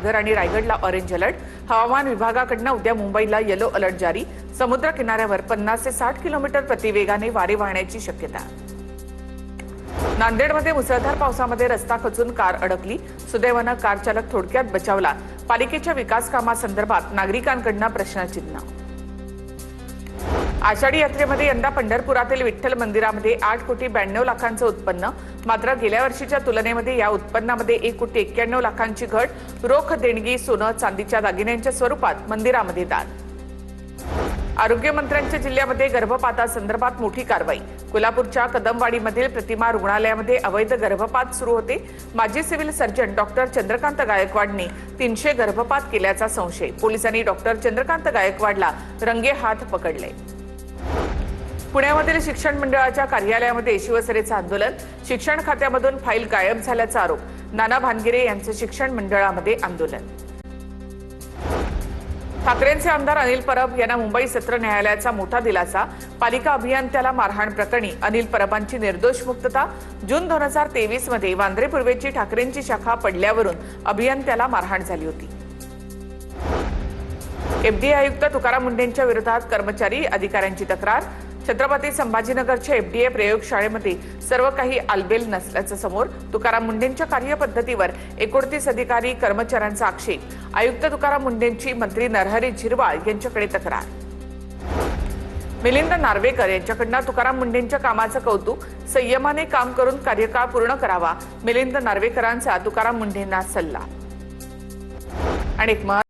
पालघर आणि रायगडला orange alert. हवामान विभागाकडून उद्या मुंबईला येलो अलर्ट जारी। समुद्र किनाऱ्यावर 50 ते 60 किलोमीटर प्रतिवेगाने वारे वाहण्याची शक्यता। नांदेडमध्ये मुसळधार पावसामध्ये रस्ता खचून कार अडकली। सुदैवाने कार चालक थोडक्यात बचावला। पालिकेच्या विकास कामासंदर्भात नागरिकांकडून प्रश्नचिन्ह। आषाढी यात्रेमध्ये यंदा पंढरपुरातील विठ्ठल मंदिरामध्ये 8 कोटी 92 लाखांचं उत्पन्न। मात्र गेल्या वर्षीच्या तुलनेमध्ये या उत्पन्नामध्ये 1 कोटी 91 लाखांची घट। रोख देणगी, सोनं, चांदीच्या दागिन्यांच्या स्वरूपात मंदिरामध्ये दान। आरोग्यमंत्र्यांच्या जिल्ह्यामध्ये गर्भपातासंदर्भात मोठी कारवाई। कोल्हापूरच्या कदमवाडीमधील प्रतिमा रुग्णालयामध्ये अवैध गर्भपात सुरू होते। माजी सिव्हिल सर्जन डॉक्टर चंद्रकांत गायकवाडने 300 गर्भपात केल्याचा संशय। पोलिसांनी डॉक्टर चंद्रकांत गायकवाडला रंगेहात पकडले। पुण्यामधील शिक्षण मंडळाच्या कार्यालयामध्ये शिवसेनेचं आंदोलन। शिक्षण खात्यामधून फाईल गायब झाल्याचा आरोप। नाना भानगिरे यांचं शिक्षण मंडळामध्ये आंदोलन। ठाकरेंचे आमदार अनिल परब यांना मुंबई सत्र न्यायालयाचा मोठा दिलासा। पालिका अभियंत्याला मारहाण प्रकरणी अनिल परबांची निर्दोष मुक्तता। जून 2023 मध्ये वांद्रे पूर्वेची ठाकरेंची शाखा पडल्यावरून अभियंत्याला मारहाण झाली होती। एफडीए आयुक्त तुकाराम मुंढेंच्या विरोधात कर्मचारी अधिकाऱ्यांची तक्रार। छत्रपती संभाजीनगरच्या एफडीए प्रयोगशाळेमध्ये सर्व काही आलबेल नसल्याचं समोर। तुकाराम मुंढेंच्या कार्यपद्धतीवर 29 अधिकारी कर्मचाऱ्यांचा आक्षेप। आयुक्त तुकाराम मुंढेंची मंत्री नरहरी झिरवाळ यांच्याकडे तक्रार। मिलिंद नार्वेकर यांच्याकडून तुकाराम मुंढेंच्या कामाचं कौतुक। संयमाने काम करून कार्यकाळ पूर्ण करावा, मिलिंद नार्वेकरांचा तुकाराम मुंढेंना सल्ला। आणि